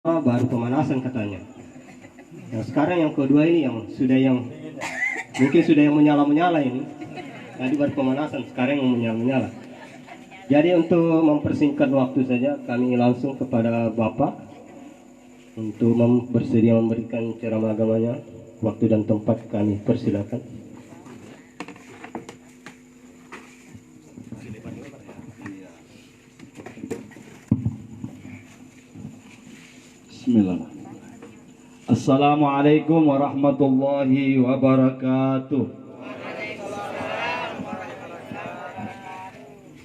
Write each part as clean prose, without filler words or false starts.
baru pemanasan katanya. Nah, sekarang yang kedua ini yang mungkin sudah yang menyala-menyala ini. Tadi baru pemanasan, sekarang yang menyala-menyala. Jadi untuk mempersingkat waktu saja, kami langsung kepada Bapak untuk bersedia memberikan ceramah agamanya. Waktu dan tempat kami persilakan. Bismillah. Assalamualaikum warahmatullahi wabarakatuh.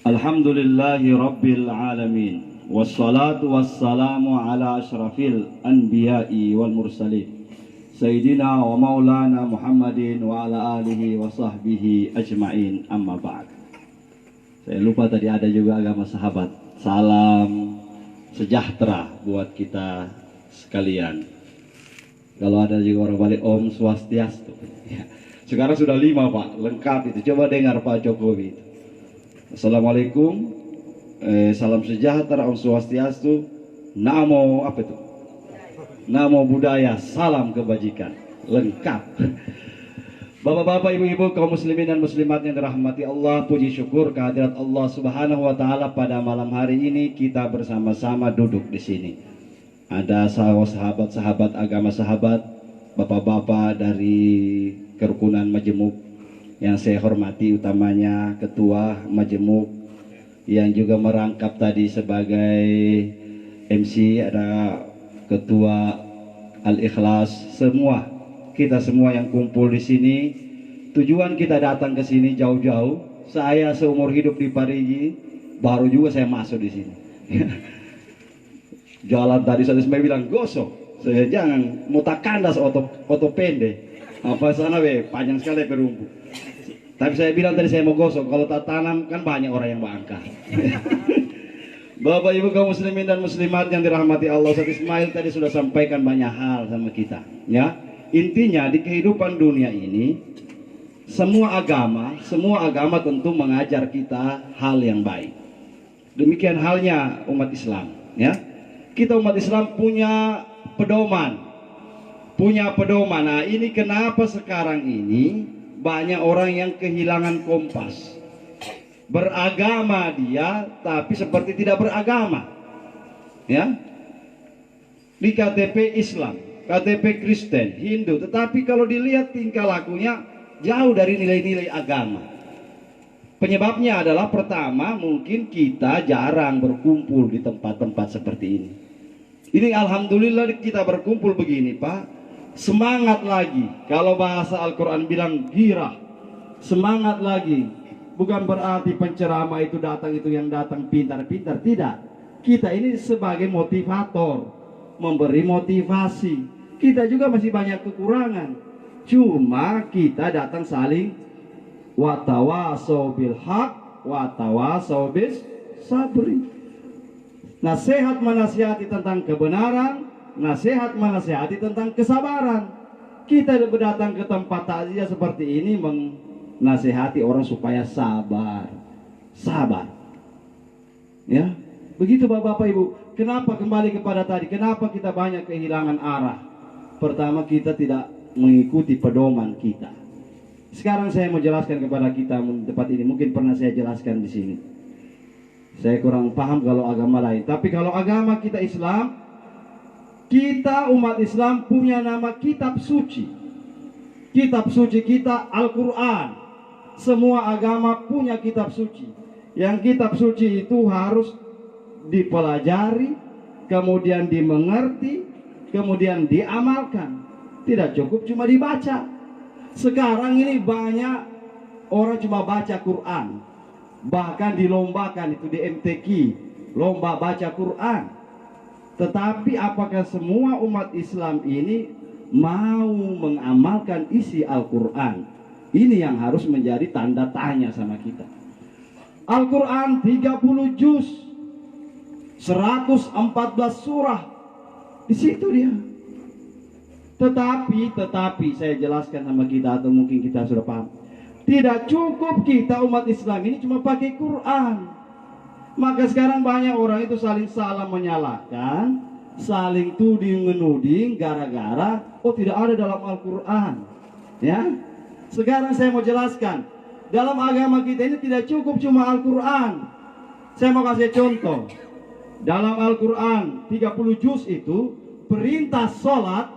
Alhamdulillahi rabbil alamin. Wassalatu wassalamu ala ashrafil anbiya'i wal mursalin Sayyidina wa maulana Muhammadin wa ala alihi wa sahbihi ajma'in, amma ba'd. Saya lupa tadi ada juga agama sahabat. Salam sejahtera buat kita sekalian. Kalau ada juga orang balik Om Swastiastu. Sekarang sudah 5 Pak, lengkap itu. Coba dengar Pak Jokowi. Assalamualaikum, salam sejahtera, Om Swastiastu, Namo apa itu? Namo Buddhaya, salam kebajikan. Lengkap. Bapak-bapak, ibu-ibu, kaum muslimin dan muslimat yang dirahmati Allah, puji syukur kehadirat Allah Subhanahu wa taala pada malam hari ini kita bersama-sama duduk di sini. Ada sahabat-sahabat agama sahabat, bapak-bapak dari kerukunan Majemuk yang saya hormati, utamanya ketua Majemuk yang juga merangkap tadi sebagai MC, ada ketua Al-Ikhlas, kita semua yang kumpul di sini. Tujuan kita datang ke sini jauh-jauh. Saya seumur hidup di Parigi, baru juga saya masuk di sini. Jalan tadi saya bilang gosok, saya jangan mutakandas oto pendek. Apa sana panjang sekali perumbu. Tapi saya bilang tadi saya mau gosok, kalau tak tanam kan banyak orang yang bangka. Bapak ibu kaum muslimin dan muslimat yang dirahmati Allah, Ustaz Ismail tadi sudah sampaikan banyak hal sama kita, ya. Intinya di kehidupan dunia ini semua agama tentu mengajar kita hal yang baik. Demikian halnya umat Islam, ya. Kita umat Islam punya pedoman. Nah, ini kenapa sekarang ini banyak orang yang kehilangan kompas. Beragama dia tapi seperti tidak beragama, ya. Di KTP Islam, KTP Kristen, Hindu, tetapi kalau dilihat tingkah lakunya jauh dari nilai-nilai agama. Penyebabnya adalah pertama, mungkin kita jarang berkumpul di tempat-tempat seperti ini. Ini alhamdulillah kita berkumpul begini Pak, semangat lagi. Kalau bahasa Al-Quran bilang girah, semangat lagi. Bukan berarti penceramah itu datang, itu yang datang pintar-pintar, tidak. Kita ini sebagai motivator, memberi motivasi. Kita juga masih banyak kekurangan. Cuma kita datang saling watawasau bil haq, watawasau bis sabri. Nasihat menasihati tentang kebenaran, nasihat menasihati tentang kesabaran. Kita datang ke tempat takziah seperti ini nasihati orang supaya sabar, ya. Begitu bapak-bapak ibu. Kenapa kembali kepada tadi? Kenapa kita banyak kehilangan arah? Pertama, kita tidak mengikuti pedoman kita. Sekarang saya mau jelaskan kepada kita tempat ini. Mungkin pernah saya jelaskan di sini. Saya kurang paham kalau agama lain. Tapi kalau agama kita Islam, kita umat Islam punya nama kitab suci. Kitab suci kita Al-Quran. Semua agama punya kitab suci. Yang kitab suci itu harus dipelajari, kemudian dimengerti, kemudian diamalkan. Tidak cukup cuma dibaca. Sekarang ini banyak orang cuma baca Quran. Bahkan dilombakan itu di MTQ, lomba baca Quran. Tetapi apakah semua umat Islam ini mau mengamalkan isi Al-Quran? Ini yang harus menjadi tanda tanya sama kita. Al-Quran 30 juz, 114 surah. Di situ dia. Tetapi saya jelaskan sama kita, atau mungkin kita sudah paham. Tidak cukup kita umat Islam ini cuma pakai Quran. Maka sekarang banyak orang itu saling salah menyalahkan saling tuding menuding gara-gara tidak ada dalam Al-Quran. Ya, sekarang saya mau jelaskan, dalam agama kita ini tidak cukup cuma Al-Quran. Saya mau kasih contoh. Dalam Al-Quran 30 juz itu perintah sholat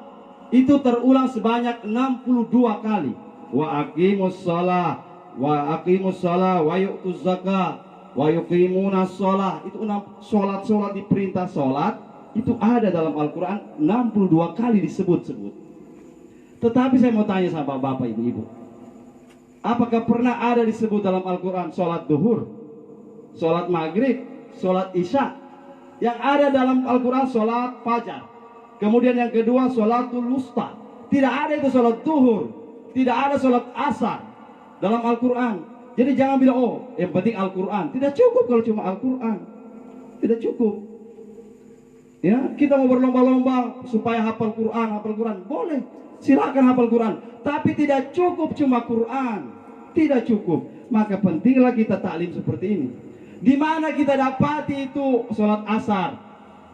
itu terulang sebanyak 62 kali. Wa aqimus shalah, wa aqimus shalah, wa yu'tuz zakah, wa yuqimunas shalah. Itu 6 sholat di perintah sholat itu ada dalam Al-Quran 62 kali disebut-sebut. Tetapi saya mau tanya sama bapak ibu-ibu, apakah pernah ada disebut dalam Al-Quran sholat duhur, sholat maghrib, sholat isya? Yang ada dalam Al-Quran sholat fajar. Kemudian yang kedua sholatul wusta. Tidak ada itu sholat duhur, tidak ada sholat asar dalam Al-Quran. Jadi jangan bilang yang penting Al-Quran. Tidak cukup kalau cuma Al-Quran. Tidak cukup. Ya, kita mau berlomba-lomba supaya hafal Quran, boleh. Silakan hafal Quran. Tapi tidak cukup cuma Quran. Tidak cukup. Maka pentinglah kita taklim seperti ini. Di mana kita dapati itu sholat asar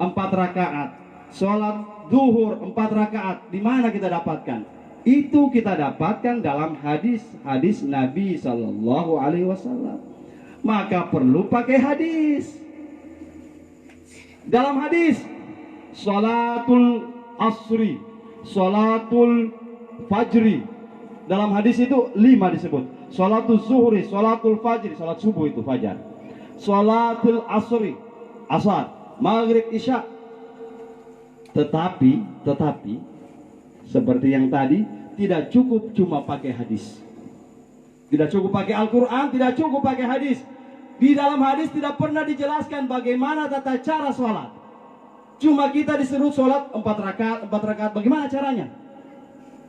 4 rakaat, sholat duhur 4 rakaat. Di mana kita dapatkan? Itu kita dapatkan dalam hadis Nabi Sallallahu Alaihi Wasallam. Maka perlu pakai hadis. Dalam hadis sholatul asri, sholatul fajri. Dalam hadis itu 5 disebut. Sholatul zuhri, sholatul fajri, sholat subuh itu fajar. Sholatul asri, asar, maghrib, isya. Tetapi seperti yang tadi, tidak cukup cuma pakai hadis. Tidak cukup pakai Al-Quran, tidak cukup pakai hadis. Di dalam hadis tidak pernah dijelaskan bagaimana tata cara sholat. Cuma kita disuruh sholat 4 rakaat, bagaimana caranya?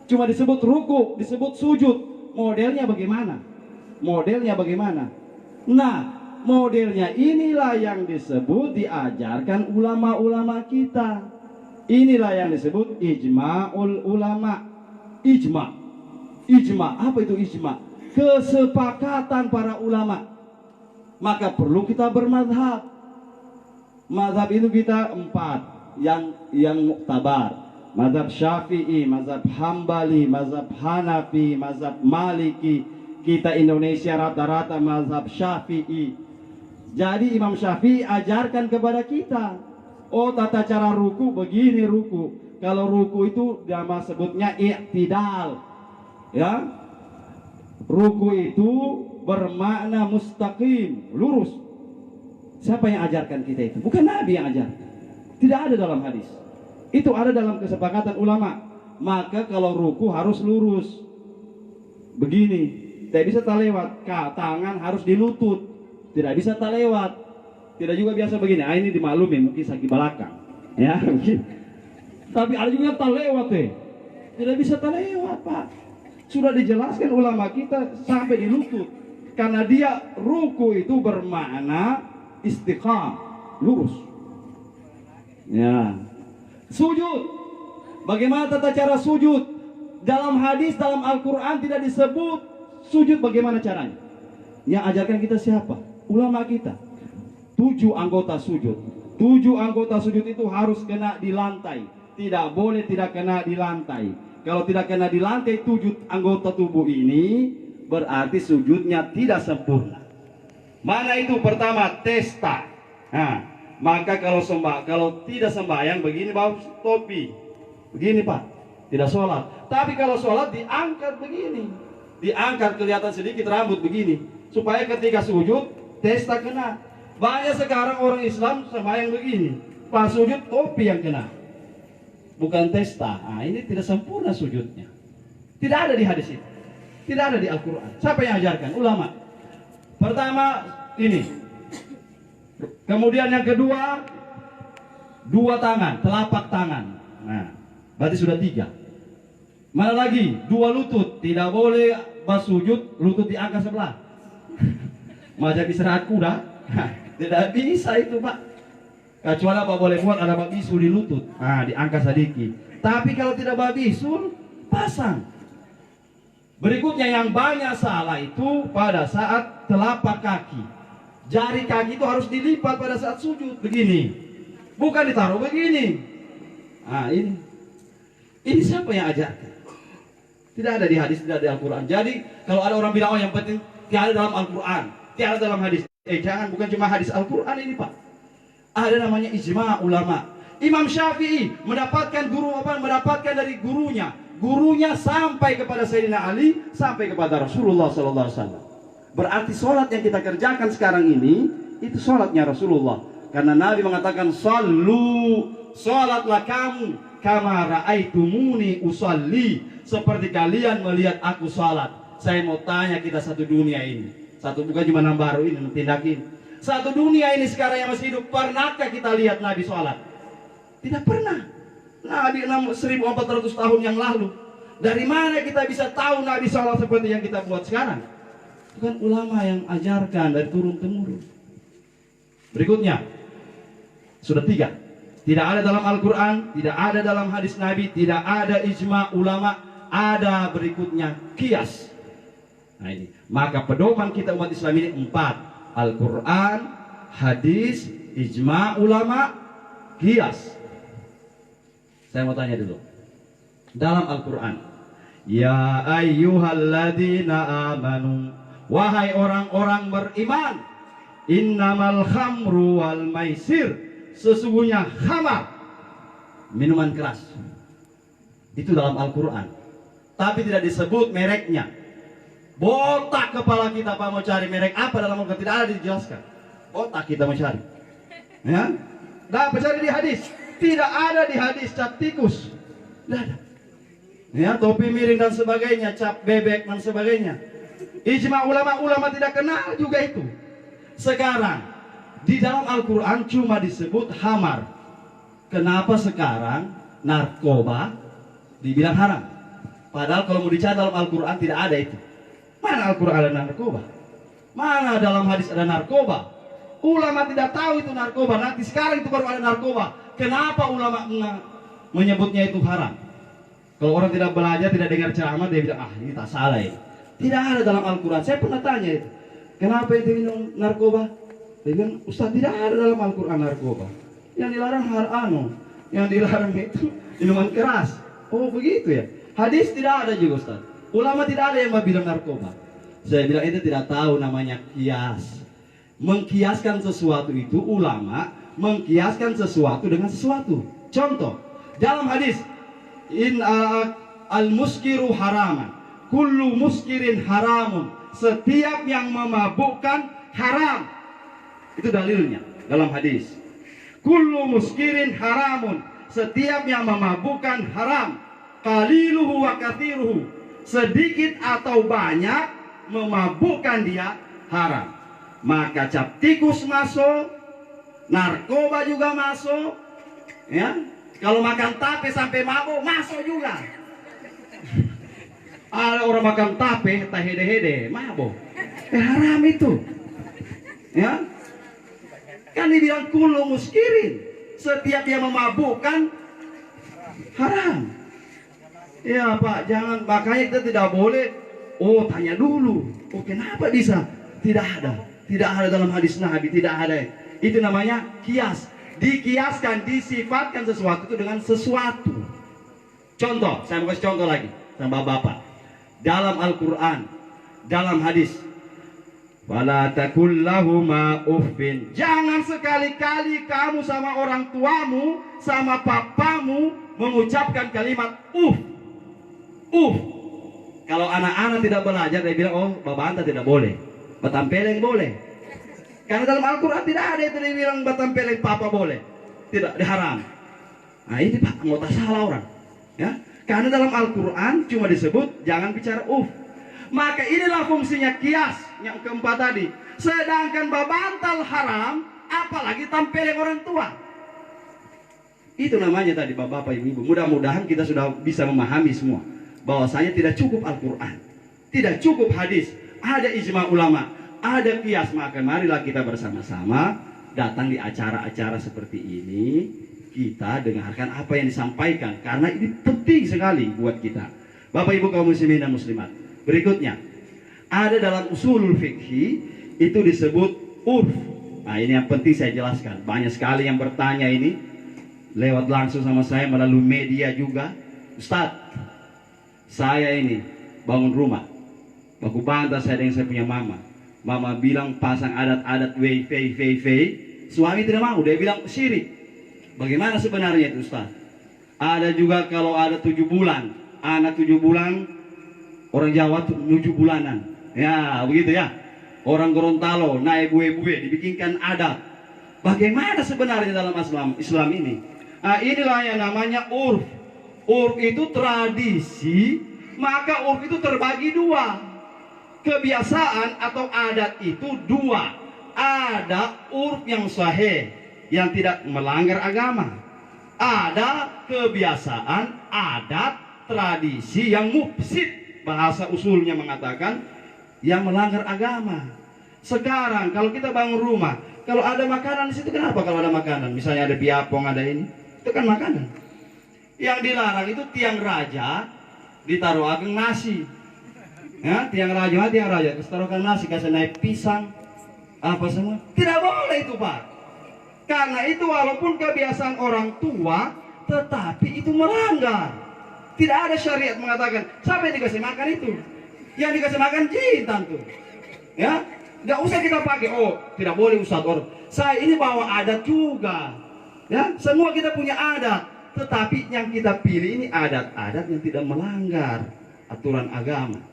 Cuma disebut ruku, disebut sujud. Modelnya bagaimana? Nah, modelnya inilah yang disebut diajarkan ulama-ulama kita. Inilah yang disebut ijma'ul ulama. Ijma. Apa itu ijma? Kesepakatan para ulama. Maka perlu kita bermadhab. Madhab itu kita 4 yang muktabar. Mazhab Syafi'i, mazhab Hambali, mazhab Hanafi, mazhab Maliki. Kita Indonesia rata-rata mazhab Syafi'i. Jadi Imam Syafi'i ajarkan kepada kita, tata cara ruku begini ruku. Kalau ruku itu nama sebutnya i'tidal. Ya. Ruku itu bermakna mustaqim, lurus. Siapa yang ajarkan kita itu? Bukan Nabi yang ajar. Tidak ada dalam hadis. Itu ada dalam kesepakatan ulama. Maka kalau ruku harus lurus. Begini. Tidak bisa terlewat. Tangan harus di lutut. Tidak bisa terlewat. Tidak juga biasa begini. Ini dimaklumi mungkin sakit belakang. Ya, mungkin. Tapi ada juga yang terlewat. Tidak bisa terlewat, Pak. Sudah dijelaskan ulama kita sampai di lutut. Karena dia ruku itu bermakna istiqam, lurus. Ya. Sujud. Bagaimana tata cara sujud? Dalam hadis, dalam Al-Quran tidak disebut sujud bagaimana caranya. Yang ajarkan kita siapa? Ulama kita. 7 anggota sujud. 7 anggota sujud itu harus kena di lantai. Tidak boleh tidak kena di lantai. Kalau tidak kena di lantai 7 anggota tubuh ini, berarti sujudnya tidak sempurna. Mana itu? Pertama, testa. Nah, maka kalau tidak sembahyang begini bawa topi. Begini, Pak. Tidak sholat. Tapi kalau sholat diangkat begini. Diangkat kelihatan sedikit rambut begini. Supaya ketika sujud, testa kena. Banyak sekarang orang Islam sembahyang begini. Pas sujud, topi yang kena. Bukan testa. Nah, ini tidak sempurna sujudnya. Tidak ada di hadis itu. Tidak ada di Al-Quran. Siapa yang ajarkan? Ulama. Pertama, ini. Kemudian yang kedua, 2 tangan, telapak tangan. Nah, berarti sudah 3. Mana lagi? 2 lutut. Tidak boleh pas sujud lutut diangkat sebelah. Macam istirahat kuda. Tidak bisa itu, Pak. Kecuali apa boleh buat ada babisul di lutut. Nah, diangkat sedikit. Tapi kalau tidak babisul, pasang. Berikutnya yang banyak salah itu pada saat telapak kaki. Jari kaki itu harus dilipat pada saat sujud. Begini. Bukan ditaruh begini. Ah, ini siapa yang ajarkan? Tidak ada di hadis, tidak ada di Al-Quran. Jadi kalau ada orang bilang, oh yang penting tiada dalam Al-Quran, tiada dalam hadis. Jangan, bukan cuma hadis Al-Quran ini Pak. Ada namanya ijma ulama. Imam Syafi'i mendapatkan mendapatkan dari gurunya sampai kepada Sayyidina Ali, sampai kepada Rasulullah SAW. Berarti sholat yang kita kerjakan sekarang ini, itu sholatnya Rasulullah. Karena Nabi mengatakan, sallu, sholatlah kamu, kama ra'aitumuni usalli, seperti kalian melihat aku sholat. Saya mau tanya kita satu dunia ini, bukan cuma yang baru ini, tindakin. Satu dunia ini sekarang yang masih hidup, pernahkah kita lihat Nabi sholat? Tidak pernah. Nabi 1400 tahun yang lalu. Dari mana kita bisa tahu Nabi sholat seperti yang kita buat sekarang? Itu kan ulama yang ajarkan dari turun temurun. Berikutnya, sudah 3. Tidak ada dalam Al-Quran, tidak ada dalam hadis Nabi, tidak ada ijma ulama. Ada berikutnya kias. Nah ini, maka pedoman kita umat Islam ini 4. Al-Quran, hadis, ijma ulama, kias. Saya mau tanya dulu. Dalam Al-Quran, ya ayyuhalladzina amanu, wahai orang-orang beriman, innamal khamru wal maisir, sesungguhnya khamar, minuman keras. Itu dalam Al-Quran, tapi tidak disebut mereknya. Botak kepala kita Pak, mau cari merek apa dalam Al-Quran, tidak ada dijelaskan. Botak kita mau cari, ya. Dapat cari di hadis, tidak ada di hadis. Cap tikus, tidak ada, ya. Topi miring dan sebagainya, cap bebek dan sebagainya. Ijma ulama tidak kenal juga itu. Sekarang di dalam Al-Quran cuma disebut hamar. Kenapa sekarang narkoba dibilang haram? Padahal kalau mau dicari dalam Al-Quran tidak ada itu. Mana Al-Quran ada narkoba? Mana dalam hadis ada narkoba? Ulama tidak tahu itu narkoba. Nanti sekarang itu baru ada narkoba. Kenapa ulama menyebutnya itu haram? Kalau orang tidak belajar, tidak dengar ceramah, dia bilang, ah ini tak salah ini. Tidak ada dalam Al-Quran. Saya pernah tanya itu, kenapa itu minum narkoba? Dia bilang, Ustaz, tidak ada dalam Al-Quran narkoba. Yang dilarang yang dilarang itu minuman keras. Oh begitu ya. Hadis tidak ada juga Ustaz. Ulama tidak ada yang bilang narkoba. Saya bilang itu tidak tahu namanya kias. Mengkiaskan sesuatu itu, ulama mengkiaskan sesuatu dengan sesuatu. Contoh, dalam hadis, al-muskiru haraman, kullu muskirin haramun, setiap yang memabukkan haram. Itu dalilnya dalam hadis. Kullu muskirin haramun, setiap yang memabukkan haram. Qaliluhu wa kathiruhu, sedikit atau banyak memabukkan dia haram. Maka cap tikus masuk, narkoba juga masuk, ya. Kalau makan tape sampai mabuk masuk juga. Ada orang makan tape, tak hede-hede, mabuk. Haram itu, ya. Kan dibilang kullu muskirin, setiap yang memabukkan haram. Ya Pak, jangan, makanya kita tidak boleh. Oh tanya dulu, oh kenapa bisa? Tidak ada dalam hadis Nabi, tidak ada. Itu namanya kias. Dikiaskan, disifatkan sesuatu itu dengan sesuatu. Contoh, saya mau kasih contoh lagi sama Bapak. Dalam Al-Quran, dalam hadis, wala taqul lahuma uffin, jangan sekali-kali kamu sama orang tuamu, sama papamu mengucapkan kalimat Kalau anak-anak tidak belajar, dia bilang, oh babanta tidak boleh, batampeleng boleh. Karena dalam Al-Quran tidak ada itu dibilang batampeleng papa boleh, tidak, diharam. Nah ini Pak, mau tak salah orang, ya. Karena dalam Al-Quran cuma disebut jangan bicara Maka inilah fungsinya kias yang keempat tadi. Sedangkan babantal haram, apalagi tampeleng orang tua. Itu namanya tadi Bapak Ibu. Mudah-mudahan kita sudah bisa memahami semua bahwasanya tidak cukup Al-Quran, tidak cukup hadis, ada ijma ulama, ada kias. Maka marilah kita bersama-sama datang di acara-acara seperti ini, kita dengarkan apa yang disampaikan, karena ini penting sekali buat kita. Bapak Ibu kaum muslimin dan muslimat, berikutnya ada dalam usulul fikhi itu disebut urf. Nah ini yang penting saya jelaskan. Banyak sekali yang bertanya ini, lewat langsung sama saya melalui media juga, Ustadz, saya ini bangun rumah, aku bantah saya dengan saya punya mama. Mama bilang pasang adat-adat suami tidak mau, dia bilang syirik. Bagaimana sebenarnya itu Ustaz? Ada juga kalau ada 7 bulan, anak 7 bulan, orang Jawa 7 bulanan, ya begitu ya. Orang Gorontalo naik bue-bue dibikinkan adat. Bagaimana sebenarnya dalam Islam ini? Nah, inilah yang namanya urf. Urf itu tradisi, maka urf itu terbagi dua. Kebiasaan atau adat itu dua. Ada urf yang sahih, yang tidak melanggar agama. Ada kebiasaan, adat, tradisi yang mufsid. Bahasa usulnya mengatakan yang melanggar agama. Sekarang kalau kita bangun rumah, kalau ada makanan di situ, kenapa kalau ada makanan? Misalnya ada biapong, ada ini, itu kan makanan. Yang dilarang itu tiang raja ditaruh ageng nasi. Ya, tiang raja, taruhkan nasi, kasih naik pisang, apa semua. Tidak boleh itu Pak. Karena itu walaupun kebiasaan orang tua, tetapi itu melanggar. Tidak ada syariat mengatakan siapa yang dikasih makan itu. Yang dikasih makan jintan tuh. Ya, nggak usah kita pakai. Oh, tidak boleh Ustaz. Saya ini bawa adat juga. Ya, semua kita punya adat. Tetapi yang kita pilih ini adat-adat yang tidak melanggar aturan agama.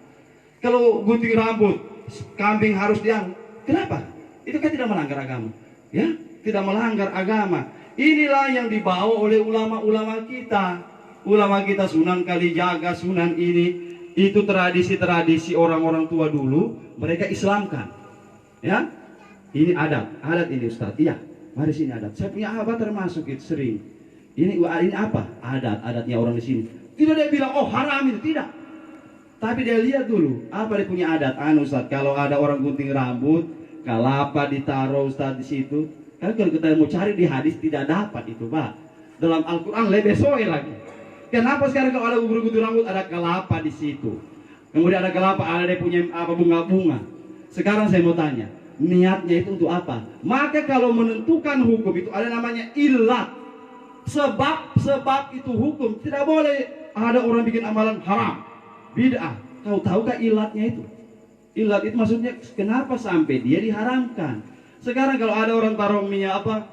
Kalau gunting rambut, kambing harus diangkat. Kenapa? Itu kan tidak melanggar agama. Ya, tidak melanggar agama. Inilah yang dibawa oleh ulama-ulama kita. Ulama kita Sunan Kalijaga, Sunan ini. Itu tradisi-tradisi orang-orang tua dulu, mereka Islamkan. Ya, ini adat ini Ustaz. Iya, mari sini adat. Saya punya abah termasuk itu sering. Ini apa? Adatnya orang di sini. Tidak dia bilang, oh haram itu, tidak. Tapi dia lihat dulu, apa dia punya adat. Ustaz, kalau ada orang gunting rambut, kelapa ditaruh Ustaz di situ. Kan kalau kita mau cari di hadis tidak dapat itu Pak. Dalam Al-Quran lebih soe lagi. Kenapa sekarang kalau ada gunting rambut ada kelapa di situ? Kemudian ada kelapa, ada dia punya apa bunga-bunga. Sekarang saya mau tanya, niatnya itu untuk apa? Maka kalau menentukan hukum itu ada namanya ilat. Sebab itu hukum. Tidak boleh ada orang bikin amalan haram, bid'ah. Kau tahukah ilatnya itu? Ilat itu maksudnya kenapa sampai dia diharamkan. Sekarang kalau ada orang taruh minyak apa,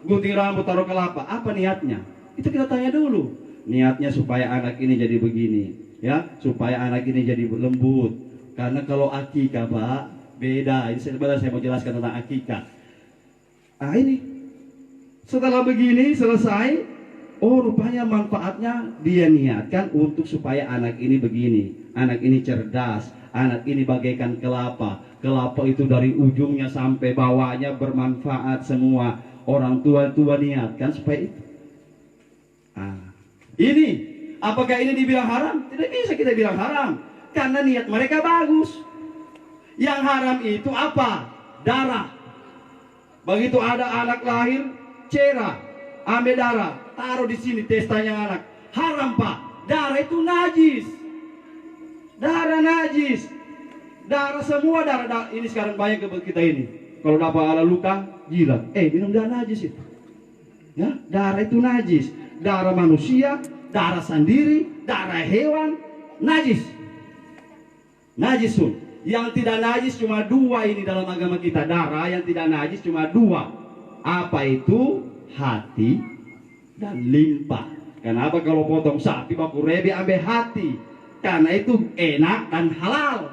gunting rambut taruh kelapa, apa niatnya? Itu kita tanya dulu. Niatnya supaya anak ini jadi begini, ya, supaya anak ini jadi lembut. Karena kalau akikah Pak, beda. Ini sebenarnya saya mau jelaskan tentang akikah. Nah ini, setelah begini selesai, oh rupanya manfaatnya dia niatkan untuk supaya anak ini begini, anak ini cerdas, anak ini bagaikan kelapa. Kelapa itu dari ujungnya sampai bawahnya bermanfaat semua. Orang tua niatkan supaya itu. Ini, apakah ini dibilang haram? Tidak bisa kita bilang haram, karena niat mereka bagus. Yang haram itu apa? Darah. Begitu ada anak lahir, cerah, ambil darah, taruh di sini testanya anak. Haram Pak. Darah itu najis. Darah najis. Darah semua darah ini sekarang banyak ke kita ini. Kalau dapat ada luka, jilat. Minum darah najis itu. Ya, darah itu najis. Darah manusia, darah sendiri, darah hewan, najis. Najisun. Yang tidak najis cuma dua ini dalam agama kita. Darah yang tidak najis cuma dua. Apa itu? Hati dan limpa. Kenapa kalau potong sapi baku rebe ambil hati? Karena itu enak dan halal.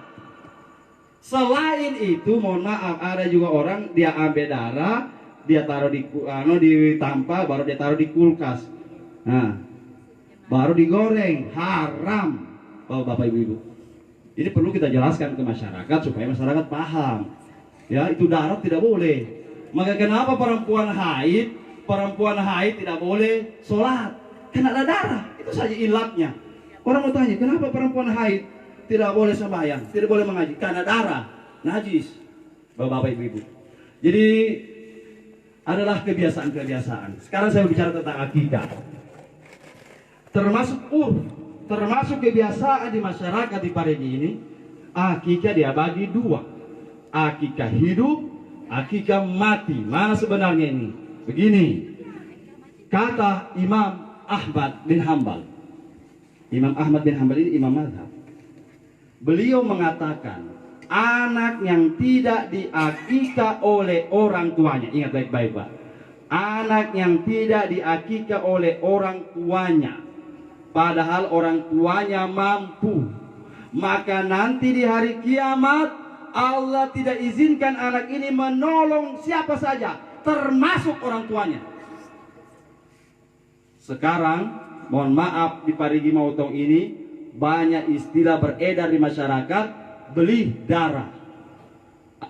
Selain itu, mohon maaf, ada juga orang dia ambil darah, dia taruh di tampah, baru dia taruh di kulkas. Nah, baru digoreng, haram. Bapak Ibu. Ini perlu kita jelaskan ke masyarakat supaya masyarakat paham. Ya, itu darah tidak boleh. Maka kenapa perempuan haid tidak boleh sholat? Karena ada darah. Itu saja ilatnya. Orang mau tanya, kenapa perempuan haid tidak boleh sembahyang, tidak boleh mengaji? Karena darah, najis. Bapak Ibu. Jadi adalah kebiasaan-kebiasaan. Sekarang saya bicara tentang akidah. Termasuk termasuk kebiasaan di masyarakat di Parigi ini. Akikah dia bagi dua. Akikah hidup, akikah mati. Mana sebenarnya ini? Begini. Kata Imam Ahmad bin Hambal. Imam Ahmad bin Hambal ini imam mazhab. Beliau mengatakan, anak yang tidak diakikah oleh orang tuanya, ingat baik-baik Pak, anak yang tidak diakikah oleh orang tuanya, padahal orang tuanya mampu, maka nanti di hari kiamat Allah tidak izinkan anak ini menolong siapa saja, termasuk orang tuanya. Sekarang, mohon maaf di Parigi Mautong ini banyak istilah beredar di masyarakat, beli darah.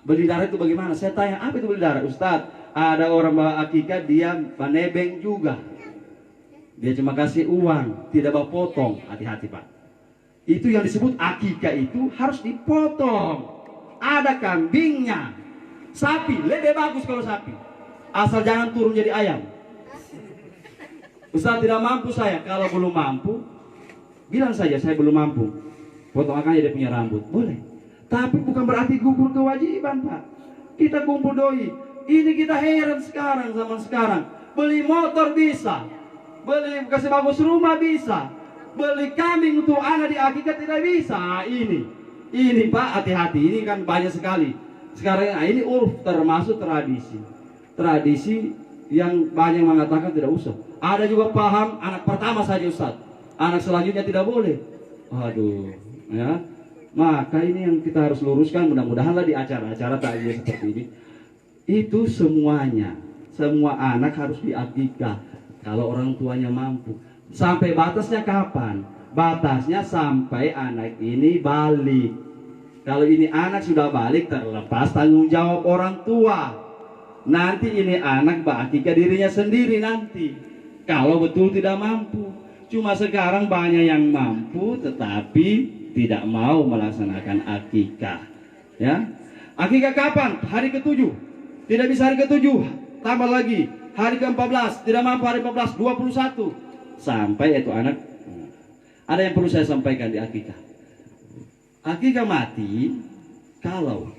Beli darah itu bagaimana? Saya tanya, apa itu beli darah? Ustadz, ada orang bawa akikah, dia panebeng juga. Dia cuma kasih uang, tidak bawa potong. Hati-hati Pak. Itu yang disebut akikah, itu harus dipotong. Ada kambingnya. Sapi, lebih bagus kalau sapi. Asal jangan turun jadi ayam. Ustaz tidak mampu saya. Kalau belum mampu, bilang saja saya belum mampu. Potong aja dia punya rambut. Boleh. Tapi bukan berarti gugur kewajiban Pak. Kita kumpul doi. Ini kita heran sekarang, zaman sekarang. Beli motor bisa. Beli kasih bagus rumah bisa. Beli kambing untuk anak di akikah tidak bisa. Ini Pak, hati-hati. Ini kan banyak sekali. Sekarang ini urf, termasuk tradisi. Tradisi yang banyak mengatakan tidak usah. Ada juga paham anak pertama saja Ustaz. Anak selanjutnya tidak boleh. Aduh, ya. Maka ini yang kita harus luruskan, mudah-mudahanlah di acara-acara takziah seperti ini. Itu semuanya, semua anak harus diakikah kalau orang tuanya mampu. Sampai batasnya kapan? Batasnya sampai anak ini balik. Kalau ini anak sudah balik, terlepas tanggung jawab orang tua. Nanti ini anak berakikah dirinya sendiri nanti. Kalau betul tidak mampu. Cuma sekarang banyak yang mampu tetapi tidak mau melaksanakan akikah. Ya. Akikah kapan? Hari ke-7. Tidak bisa hari ke-7. Tambah lagi. Hari ke-14. Tidak mampu hari 14. 21. Sampai itu anak. Ada yang perlu saya sampaikan di akikah. Akikah mati kalau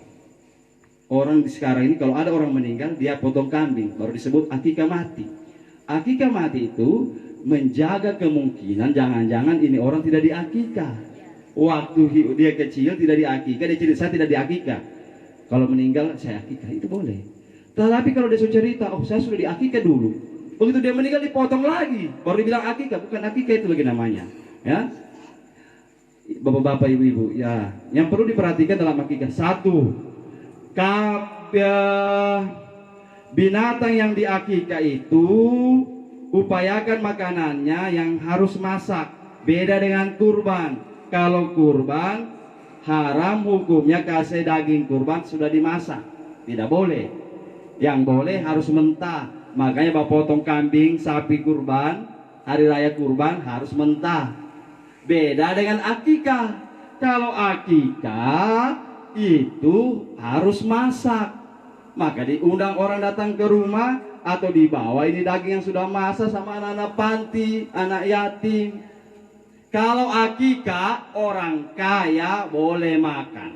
orang di sekarang ini, kalau ada orang meninggal dia potong kambing, baru disebut akikah mati. Akikah mati itu menjaga kemungkinan jangan-jangan ini orang tidak diakikah. Waktu dia kecil tidak diakikah, dia cerita saya tidak diakikah. Kalau meninggal saya akikah, itu boleh. Tetapi kalau dia sudah cerita, oh saya sudah diakikah dulu. Begitu dia meninggal dipotong lagi, baru dibilang akikah. Bukan akikah itu lagi namanya. Ya, bapak-bapak, ibu-ibu, ya, yang perlu diperhatikan dalam akikah, satu, binatang yang diakikah itu upayakan makanannya yang harus masak. Beda dengan kurban. Kalau kurban haram hukumnya kasih daging kurban sudah dimasak, tidak boleh. Yang boleh harus mentah. Makanya bapak potong kambing, sapi kurban, hari raya kurban harus mentah. Beda dengan akikah. Kalau akikah itu harus masak. Maka diundang orang datang ke rumah atau dibawa ini daging yang sudah masak sama anak-anak panti, anak yatim. Kalau akikah orang kaya boleh makan.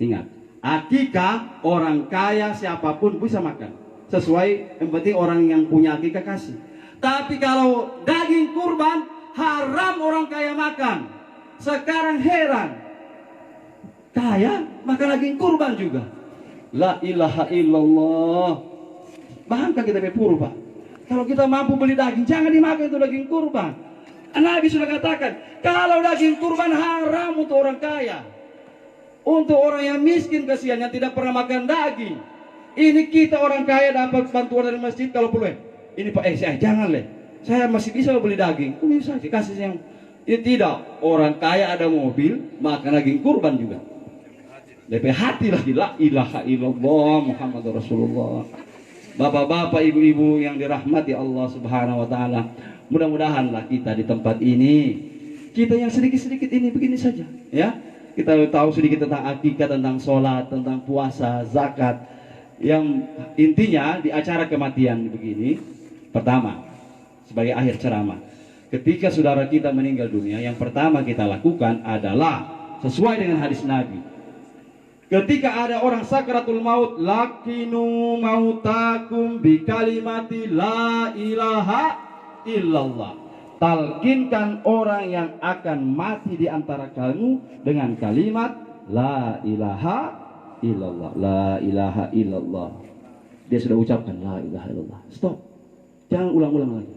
Ingat, akikah orang kaya siapapun bisa makan. Sesuai, yang penting orang yang punya akikah kasih. Tapi kalau daging kurban haram orang kaya makan. Sekarang heran, kaya makan daging kurban juga. La ilaha illallah. Pahamkah kita berpuru Pak? Kalau kita mampu beli daging, jangan dimakan itu daging kurban. Nabi sudah katakan, kalau daging kurban haram untuk orang kaya. Untuk orang yang miskin kasihan yang tidak pernah makan daging. Ini kita orang kaya dapat bantuan dari masjid kalau perlu. Ini Pak, jangan saya masih bisa beli daging. Bisa sih kasih yang tidak. Orang kaya ada mobil, makan daging kurban juga. Lebih hati lagi, la ilaha illallah Muhammadur Rasulullah. Bapak-bapak, ibu-ibu yang dirahmati Allah Subhanahu wa taala. Mudah-mudahanlah kita di tempat ini, kita yang sedikit-sedikit ini begini saja, ya. Kita tahu sedikit tentang akikah, tentang sholat, tentang puasa, zakat. Yang intinya di acara kematian begini, pertama, sebagai akhir ceramah, ketika saudara kita meninggal dunia, yang pertama kita lakukan adalah sesuai dengan hadis Nabi. Ketika ada orang sakaratul maut, lakinu mautakum bi kalimati la ilaha illallah. Talkinkan orang yang akan mati di antara kamu dengan kalimat la ilaha illallah. La ilaha illallah. Dia sudah ucapkan la ilaha illallah. Stop. Jangan ulang-ulang lagi.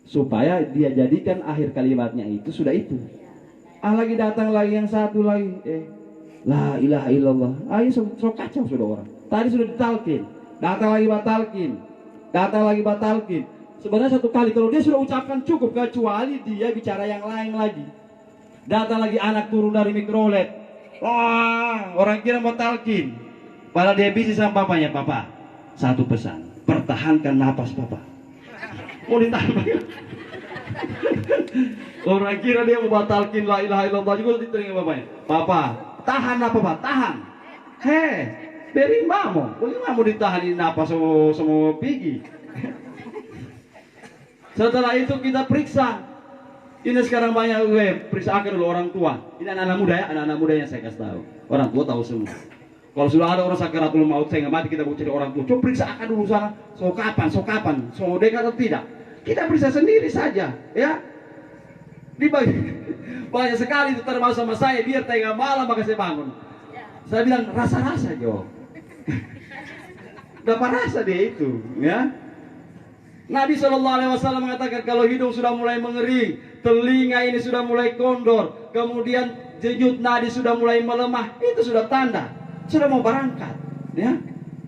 Supaya dia jadikan akhir kalimatnya itu sudah itu. Lagi datang lagi yang satu lagi. La ilaha illallah. Ayo so kacau sudah orang. Tadi sudah ditalkin. Datang lagi batalkin. Datang lagi batalkin. Sebenarnya satu kali kalau dia sudah ucapkan cukup, kecuali dia bicara yang lain lagi. Datang lagi anak turun dari mikrolet. Wah, orang kira mau talkin. Padahal dia bisnis sama papanya. Papa, satu pesan, pertahankan napas papa. Mau ditahan. Orang kira dia mau batalkin la ilaha illallah juga diterima bapaknya. Papa, tahan apa pak? Tahan. Beri mamo. Bagaimana mau ditahanin napas semua pigi? Setelah itu kita periksa. Ini sekarang banyak periksa akan dulu orang tua. Ini anak-anak muda ya, anak-anak muda yang saya kasih tahu. Orang tua tahu semua. Kalau sudah ada orang sakaratul maut, saya nggak mati, kita mau cari orang tua. Coba periksa akan dulu sana. So kapan, so dekat atau tidak? Kita periksa sendiri saja, ya. Dibagi banyak sekali itu termasuk sama saya. Biar tengah malam maka saya bangun. Saya bilang rasa-rasa Jo. Dapat rasa dia itu, ya. Nabi SAW mengatakan kalau hidung sudah mulai mengering, telinga ini sudah mulai kondor, kemudian denyut nadi sudah mulai melemah, itu sudah tanda sudah mau berangkat, ya.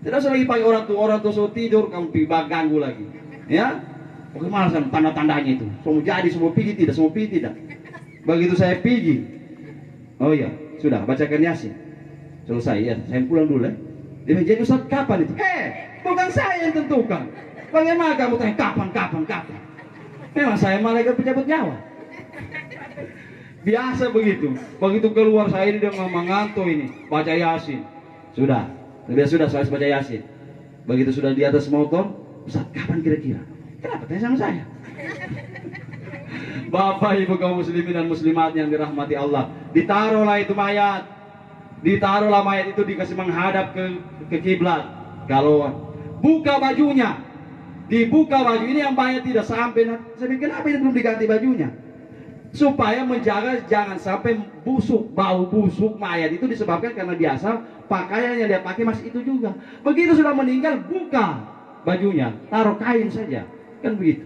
Tidak usah lagi pakai orang tua sudah tidur, kamu ganggu lagi, ya. Bagaimana tanda-tandanya itu? Semua jadi, semua pergi tidak. Begitu saya pergi, oh iya, sudah bacakan Yasin, selesai ya. Saya pulang dulu ya. Dia bilang, jadi Ustaz kapan itu? Bukan saya yang tentukan. Bagaimana kamu tanya kapan? Memang saya malaikat pencabut nyawa. Biasa begitu. Begitu keluar saya ini dia mengantuk ini, baca Yasin. Sudah saya baca Yasin. Begitu sudah di atas motor, Ustaz kapan kira-kira? Kenapa tanya sama saya? Bapak Ibu kaum muslimin dan muslimat yang dirahmati Allah, ditaruhlah itu mayat. Ditaruhlah mayat itu dikasih menghadap ke kiblat. Kalau buka bajunya, dibuka baju ini yang banyak tidak sampai. Saya pikir kenapa ini belum diganti bajunya? Supaya menjaga jangan sampai busuk, bau busuk mayat itu disebabkan karena biasa pakaian yang dia pakai masih itu juga. Begitu sudah meninggal, buka bajunya, taruh kain saja, kan begitu.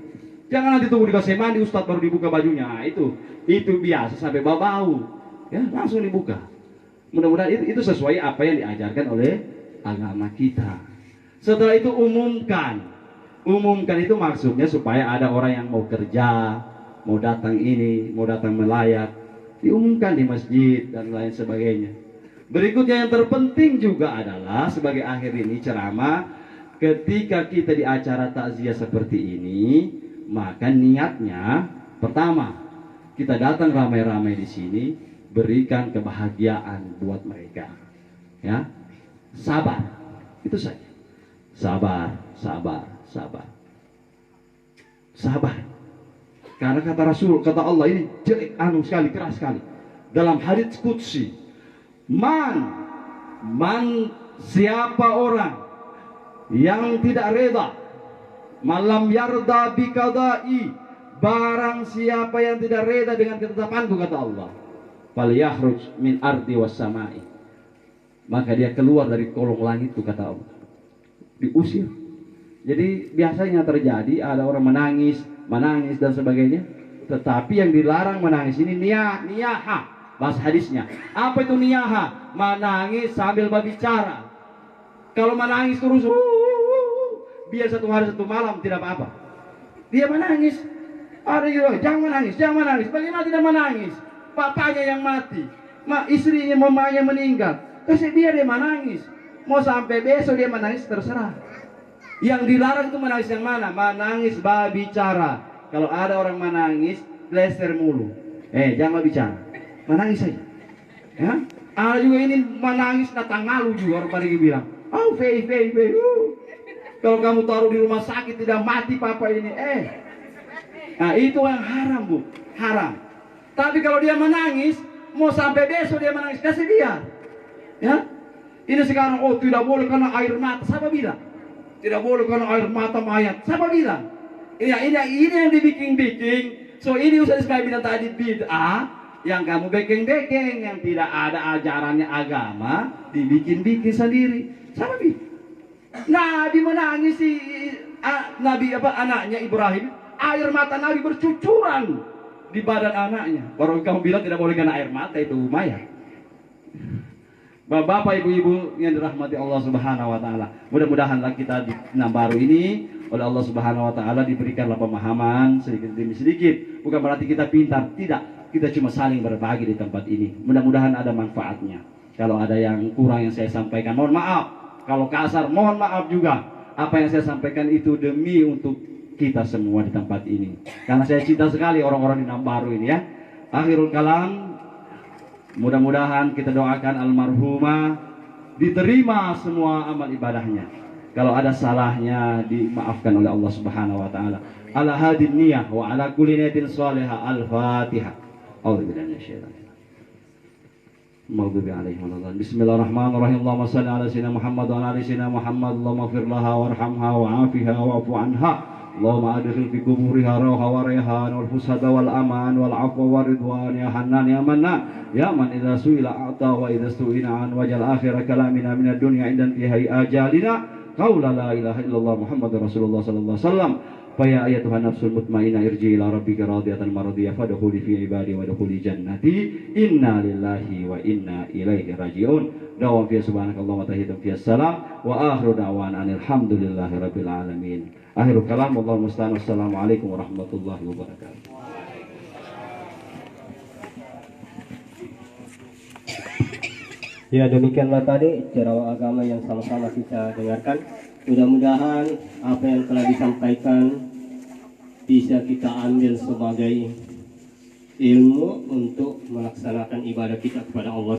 Jangan nanti tunggu dikasih mandi Ustadz baru dibuka bajunya. Itu biasa sampai bau, ya langsung dibuka. Mudah-mudahan itu sesuai apa yang diajarkan oleh agama kita. Setelah itu umumkan itu maksudnya supaya ada orang yang mau kerja, mau datang ini, mau datang melayat, diumumkan di masjid dan lain sebagainya. Berikutnya yang terpenting juga adalah sebagai akhir ini ceramah, ketika kita di acara takziah seperti ini, maka niatnya pertama kita datang ramai-ramai di sini, berikan kebahagiaan buat mereka, ya, sabar, itu saja, sabar. Karena kata Rasul, kata Allah ini jelek sekali, keras sekali. Dalam hadits qudsi, siapa orang yang tidak reda, malam yarda bikadai, barang siapa yang tidak reda dengan ketetapanku, kata Allah, falyakhruj min ardi was samai, maka dia keluar dari kolong langit itu, kata Allah, diusir. Jadi biasanya terjadi ada orang menangis dan sebagainya, tetapi yang dilarang menangis ini niyaha, bahasa hadisnya. Apa itu niyaha? Menangis sambil berbicara. Kalau menangis terus biar satu hari satu malam tidak apa-apa. Dia menangis. Ada juga, jangan menangis. Bagaimana tidak menangis? Bapaknya yang mati, istrinya, mamanya meninggal. Kasih dia menangis. Mau sampai besok dia menangis, terserah. Yang dilarang itu menangis yang mana? Menangis berbicara. Kalau ada orang menangis leser mulu, jangan bicara, menangis saja, ya. Ada juga ini menangis datang malu juga, orang pada bilang, kalau kamu taruh di rumah sakit tidak mati papa ini, nah itu yang haram, Bu, haram. Tapi kalau dia menangis, mau sampai besok dia menangis, kasih dia. Ya, ini sekarang tidak boleh karena air mata. Siapa bilang? Tidak boleh karena air mata mayat. Siapa bilang? Ini yang dibikin-bikin. So ini Ustaz Ismail bilang tadi bid'ah yang kamu bekeng-bekeng, yang tidak ada ajarannya agama, dibikin-bikin sendiri. Siapa bilang? Nabi menangis si anaknya Ibrahim, air mata Nabi bercucuran di badan anaknya. Baru kamu bilang tidak boleh kena air mata, itu mayat. Bapak ibu-ibu yang dirahmati Allah Subhanahu wa taala. Mudah-mudahanlah kita di enam baru ini oleh Allah Subhanahu wa taala diberikanlah pemahaman sedikit demi sedikit. Bukan berarti kita pintar, tidak. Kita cuma saling berbagi di tempat ini. Mudah-mudahan ada manfaatnya. Kalau ada yang kurang yang saya sampaikan, mohon maaf. Kalau kasar, mohon maaf juga. Apa yang saya sampaikan itu demi untuk kita semua di tempat ini. Karena saya cinta sekali orang-orang di enam baru ini ya. Akhirul kalam. Mudah-mudahan kita doakan almarhumah diterima semua amal ibadahnya. Kalau ada salahnya dimaafkan oleh Allah Subhanahu wa taala. Ala hadin niyah wa ala kulli niyatin shalihah. Al-Fatihah. A'udzubillahi minasyaitonir rajim. Maghdubi alaihim waladdallin. Bismillahirrahmanirrahim. Allahumma shalli ala sayyidina Muhammad wa ala ali sayyidina Muhammad. Allahumma ighfir laha warhamha wa'afiha wa'fu anha. Allahumma adkhil fi quburiha rawha wa rayhan wal fusada wal aman wal afwa wa ridwan ya Hannan ya Mannan ya man idza su'ila a'ta wa idza su'ina an wajal akhir kalamina minad dunya indan tihai ajalina qaula la ilaha illallah Muhammadur Rasulullah sallallahu alaihi wasallam fa ya ayatuhan nafsul mutmainnah irji ila rabbika radiyatan maradiyah fadkhuli fi ibadi wa dkhuli jannati inna lillahi wa inna ilaihi rajiun. Dawam fi subhanakallahumma wa tahiyyatu fi salam wa akhiru da'wana alhamdulillahi rabbil alamin. Akhirul kalam, wallahu musta'an. Wassalamualaikum warahmatullahi wabarakatuh. Ya, demikianlah tadi ceramah agama yang sama-sama kita dengarkan. Mudah-mudahan apa yang telah disampaikan bisa kita ambil sebagai ilmu untuk melaksanakan ibadah kita kepada Allah.